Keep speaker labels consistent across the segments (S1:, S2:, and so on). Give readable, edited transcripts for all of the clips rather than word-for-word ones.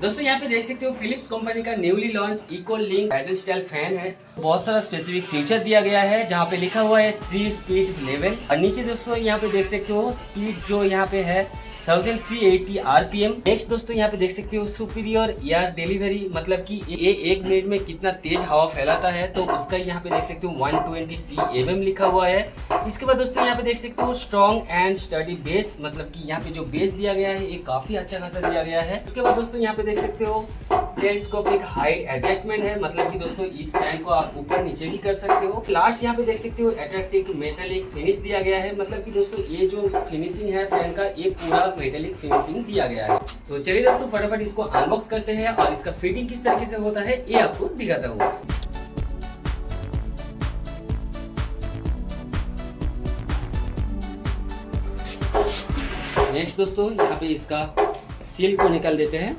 S1: दोस्तों यहाँ पे देख सकते हो फिलिप्स कंपनी का newly launch eco link battle style fan है। बहुत सारा स्पेसिफिक फीचर दिया गया है जहाँ पे लिखा हुआ है 3 स्पीड लेवल और नीचे दोस्तों यहाँ पे देख सकते हो स्पीड जो यहाँ पे है 1380 आरपीएम। नेक्स्ट दोस्तों यहाँ पे देख सकते हो सुपीरियर एयर डिलीवरी, मतलब कि ये 1 मिनट में कितना तेज हवा फैलाता है, तो उसका यहाँ पे देख सकते हो 120 CMM लिखा हुआ है। इसके बाद दोस्तों यहाँ पे देख सकते हो स्ट्रॉन्ग एंड स्टडी बेस, मतलब कि यहाँ पे जो बेस दिया गया है ये काफी अच्छा खासा दिया गया है। उसके बाद दोस्तों यहाँ पे देख सकते हो टेलीस्कोपिक हाइट एडजस्टमेंट है, मतलब कि दोस्तों इस फैन को आप ऊपर नीचे भी कर सकते हो। लास्ट यहाँ पे देख सकते हो अट्रैक्टिव मेटालिक फिनिश दिया गया है, मतलब कि दोस्तों ये जो फिनिशिंग है फैन का ये पूरा मेटालिक फिनिशिंग दिया गया है। तो चलिए दोस्तों फटाफट इसको अनबॉक्स करते हैं और इसका फिटिंग किस तरीके से होता है ये आपको दिखाता हूँ। नेक्स्ट दोस्तों यहाँ पे इसका सील को निकाल देते हैं।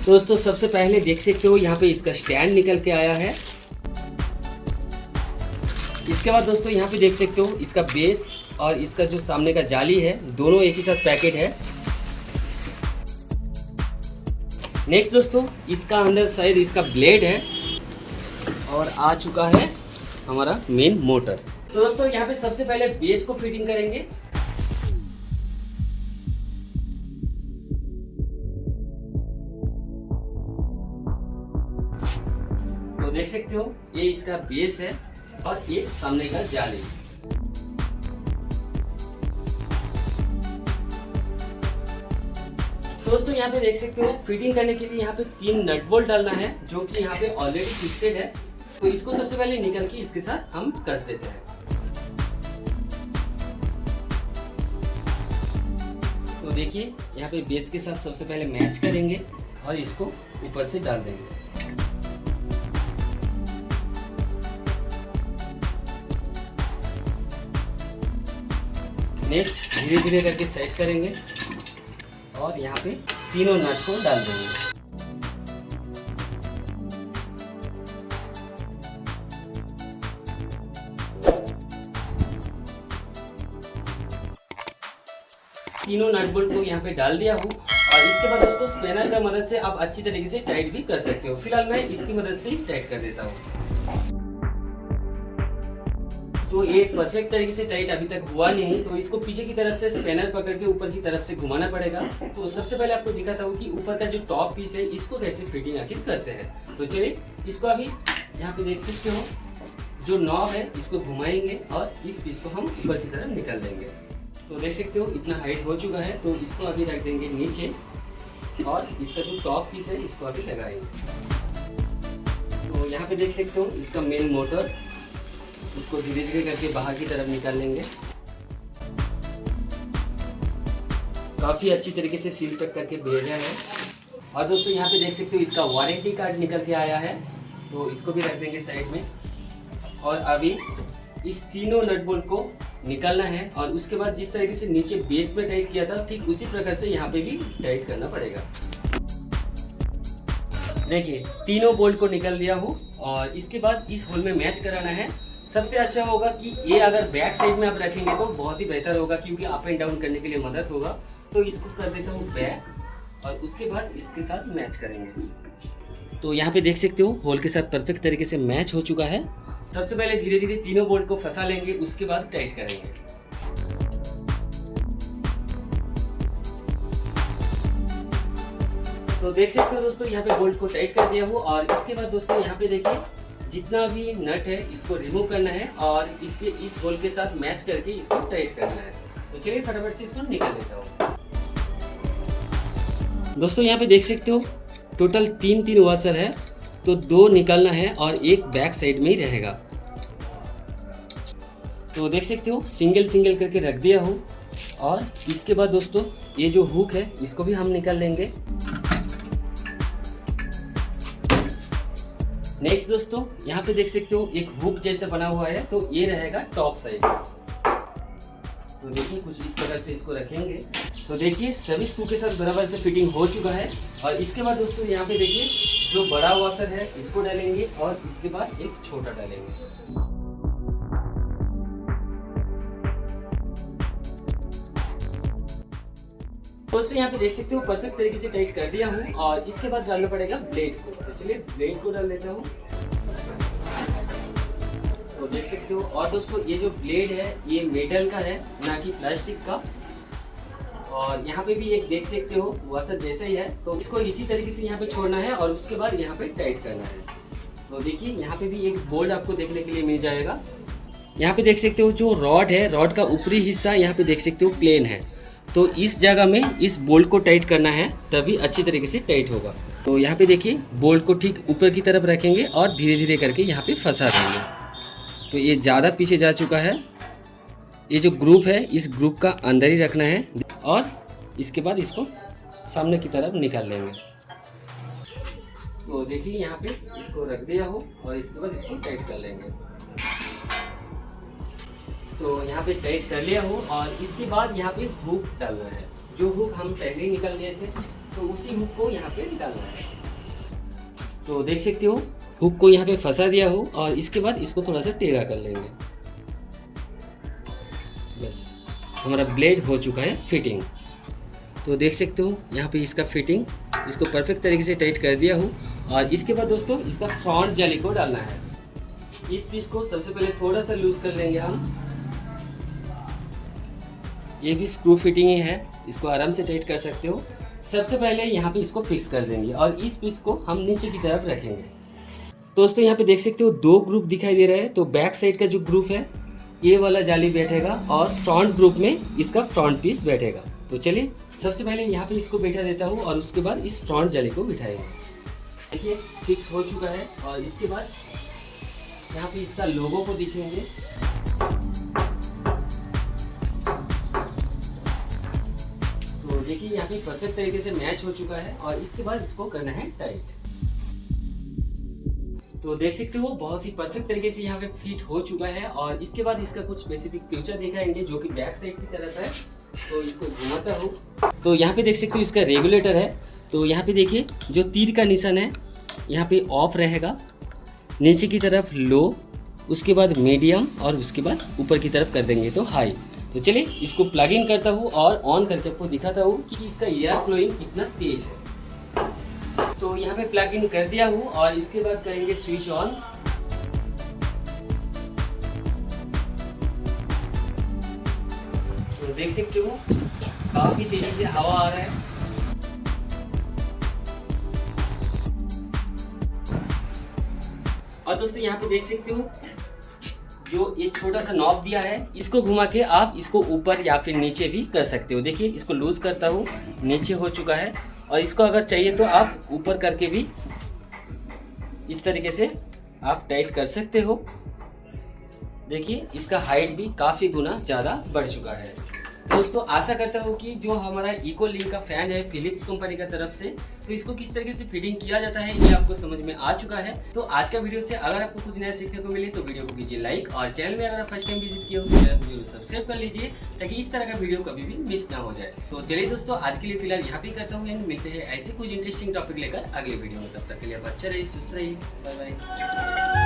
S1: दोस्तों सबसे पहले देख सकते हो यहाँ पे इसका स्टैंड निकल के आया है। इसके बाद दोस्तों यहाँ पे देख सकते हो इसका बेस और इसका जो सामने का जाली है दोनों एक ही साथ पैकेट है। नेक्स्ट दोस्तों इसका अंदर शायद इसका ब्लेड है और आ चुका है हमारा मेन मोटर। तो दोस्तों यहाँ पे सबसे पहले बेस को फिटिंग करेंगे। तो देख सकते हो ये इसका बेस है और ये सामने का जाली। दोस्तों यहाँ पे देख सकते हो फिटिंग करने के लिए यहाँ पे 3 नट बोल्ट डालना है जो कि यहाँ पे ऑलरेडी फिक्सेड है। तो इसको सबसे पहले निकल के इसके साथ हम कस देते हैं। तो देखिए यहाँ पे बेस के साथ सबसे पहले मैच करेंगे और इसको ऊपर से डाल देंगे। नेक्स्ट धीरे धीरे करके सेट करेंगे और यहाँ पे तीनों नट को डाल देंगे। तीनों नट बोल्ट को यहाँ पे डाल दिया हूँ और इसके बाद दोस्तों स्पैनर का मदद से आप अच्छी तरीके से टाइट भी कर सकते हो। फिलहाल मैं इसकी मदद से ही टाइट कर देता हूँ। तो ये परफेक्ट तरीके से टाइट अभी तक हुआ नहीं, तो इसको पीछे की तरफ से स्पैनर पकड़ के ऊपर की तरफ से घुमाना पड़ेगा। तो सबसे पहले आपको दिखाता हूँ कि ऊपर का जो टॉप पीस है इसको कैसे फिटिंग आखिर करते हैं। तो चलिए इसको अभी यहाँ पे देख सकते हो जो नॉब है इसको घुमाएंगे और इस पीस को हम ऊपर की तरफ निकाल देंगे। तो देख सकते हो इतना हाइट हो चुका है, तो इसको अभी रख देंगे नीचे और इसका जो टॉप पीस है इसको अभी लगाएंगे। तो यहाँ पे देख सकते हो इसका मेन मोटर, इसको धीरे धीरे करके बाहर की तरफ निकाल लेंगे। काफी अच्छी तरीके से सील पैक करके भेजा है। और दोस्तों यहाँ पे देख सकते हो इसका वारंटी कार्ड निकल के आया है, तो इसको भी रख देंगे साइड में। और अभी इस तीनों नट बोल्ट को निकालना है और उसके बाद जिस तरीके से नीचे बेस में टाइट किया था ठीक उसी प्रकार से यहाँ पे भी टाइट करना पड़ेगा। देखिए तीनों बोल्ट को निकाल दिया हूँ और इसके बाद इस होल में मैच कराना है। सबसे अच्छा होगा कि ये अगर बैक साइड में आप रखेंगे तो बहुत ही बेहतर होगा, क्योंकि अप एंड डाउन करने के लिए मदद होगा। तो इसको कर देता हूँ बैक और उसके बाद इसके साथ मैच करेंगे। तो यहाँ पे देख सकते हो होल के साथ परफेक्ट तरीके से मैच हो चुका है। सबसे पहले धीरे धीरे तीनों बोल्ट को फंसा लेंगे, उसके बाद टाइट करेंगे। तो देख सकते हो दोस्तों यहाँ पे बोल्ट को टाइट कर दिया हूँ और इसके बाद दोस्तों यहाँ पे देखिए जितना भी नट है इसको रिमूव करना है और इसके इस होल के साथ मैच करके इसको टाइट करना है। तो चलिए फटाफट से इसको निकाल लेता हूँ। दोस्तों यहाँ पे देख सकते हो टोटल 3 वाशर है, तो 2 निकालना है और एक बैक साइड में ही रहेगा। तो देख सकते हो सिंगल करके रख दिया हूँ और इसके बाद दोस्तों ये जो हुक है इसको भी हम निकाल लेंगे। नेक्स्ट दोस्तों यहाँ पे देख सकते हो एक हुक जैसा बना हुआ है, तो ये रहेगा टॉप साइड। तो देखिए कुछ इस प्रकार से इसको रखेंगे। तो देखिए सभी स्क्रू के साथ बराबर से फिटिंग हो चुका है और इसके बाद दोस्तों यहाँ पे देखिए जो बड़ा वॉशर है इसको डालेंगे और इसके बाद एक छोटा डालेंगे। दोस्तों यहाँ पे देख सकते हो परफेक्ट तरीके से टाइट कर दिया हूँ और इसके बाद डालना पड़ेगा ब्लेड को। तो चलिए ब्लेड को डाल देता हूँ। तो देख सकते हो। और दोस्तों ये जो ब्लेड है ये मेटल का है, ना कि प्लास्टिक का। और यहाँ पे भी एक देख सकते हो वॉशर जैसा ही है। तो इसको इसी तरीके से यहाँ पे छोड़ना है और उसके बाद यहाँ पे टाइट करना है। तो देखिए यहाँ पे भी एक बोल्ट आपको देखने के लिए मिल जाएगा। यहाँ पे देख सकते हो जो रॉड है, रॉड का ऊपरी हिस्सा यहाँ पे देख सकते हो प्लेन है। तो इस जगह में इस बोल्ट को टाइट करना है, तभी अच्छी तरीके से टाइट होगा। तो यहाँ पे देखिए बोल्ट को ठीक ऊपर की तरफ रखेंगे और धीरे धीरे करके यहाँ पे फंसा देंगे। तो ये ज़्यादा पीछे जा चुका है। ये जो ग्रुप है इस ग्रुप का अंदर ही रखना है और इसके बाद इसको सामने की तरफ निकाल लेंगे। तो देखिए यहाँ पे इसको रख दिया हो और इसके बाद इसको टाइट कर लेंगे। तो यहाँ पे टाइट कर लिया हो और इसके बाद यहाँ पे हुक डालना है। जो हुक हम पहले ही निकाल दिए थे तो उसी हुक को यहाँ पे डालना है। तो देख सकते हो हुक को यहाँ पे फंसा दिया हो और इसके बाद इसको थोड़ा सा टेढ़ा कर लेंगे। बस हमारा ब्लेड हो चुका है फिटिंग। तो देख सकते हो यहाँ पे इसका फिटिंग, इसको परफेक्ट तरीके से टाइट कर दिया हूँ। और इसके बाद दोस्तों इसका फ्रंट जाली को डालना है। इस पीस को सबसे पहले थोड़ा सा लूज कर लेंगे हम। ये भी स्क्रू फिटिंग ही है, इसको आराम से टाइट कर सकते हो। सबसे पहले यहाँ पे इसको फिक्स कर देंगे और इस पीस को हम नीचे की तरफ रखेंगे। दोस्तों यहाँ पे देख सकते हो दो ग्रुप दिखाई दे रहे हैं। तो बैक साइड का जो ग्रुप है ये वाला जाली बैठेगा और फ्रंट ग्रुप में इसका फ्रंट पीस बैठेगा। तो चलिए सबसे पहले यहाँ पे इसको बैठा देता हूँ और उसके बाद इस फ्रंट जाली को बिठाएंगे। देखिए फिक्स हो चुका है और इसके बाद यहाँ पे इसका लोगो को दिखेंगे। तो देखिए यहाँ पे परफेक्ट तरीके से मैच हो चुका है और इसके बाद इसको करना है टाइट। तो देख सकते हो बहुत ही परफेक्ट तरीके से यहाँ पे फिट हो चुका है। और इसके बाद इसका कुछ स्पेसिफिक फीचर दिखाएंगे जो कि बैक साइड की तरफ है। तो इसको घुमाता हूँ। तो यहाँ पे देख सकते हो इसका रेगुलेटर है। तो यहाँ पे देखिए जो तीर का निशान है यहाँ पे ऑफ रहेगा, नीचे की तरफ लो, उसके बाद मीडियम और उसके बाद ऊपर की तरफ कर देंगे तो हाई। तो चलिए इसको प्लग इन करता हूँ और ऑन करके आपको दिखाता हूँ कि इसका एयर फ्लोइंग कितना तेज है। तो यहाँ पे प्लग इन कर दिया हूँ और इसके बाद करेंगे स्विच ऑन। तो देख सकते हो काफी तेजी से हवा आ रहा है। और दोस्तों यहाँ पे देख सकते हो जो एक छोटा सा नॉब दिया है, इसको घुमा के आप इसको ऊपर या फिर नीचे भी कर सकते हो। देखिए इसको लूज करता हूँ, नीचे हो चुका है। और इसको अगर चाहिए तो आप ऊपर करके भी इस तरीके से आप टाइट कर सकते हो। देखिए इसका हाइट भी काफ़ी गुना ज़्यादा बढ़ चुका है। दोस्तों आशा करता हूँ कि जो हमारा इको लिंक का फैन है फिलिप्स कंपनी का तरफ से, तो इसको किस तरीके से फिटिंग किया जाता है ये आपको समझ में आ चुका है। तो आज का वीडियो से अगर आपको कुछ नया सीखने को मिले तो वीडियो को कीजिए लाइक और चैनल में अगर आप फर्स्ट टाइम विजिट किए हो तो चैनल को जरूर सब्सक्राइब कर लीजिए ताकि इस तरह का वीडियो कभी भी मिस ना हो जाए। तो चलिए दोस्तों आज के लिए फिलहाल यहाँ पे करता हूँ, मिलते हैं ऐसे कुछ इंटरेस्टिंग टॉपिक लेकर अगले वीडियो में। तब तक के लिए आप अच्छा रहिए, सुस्त रहिए, बाय बाय।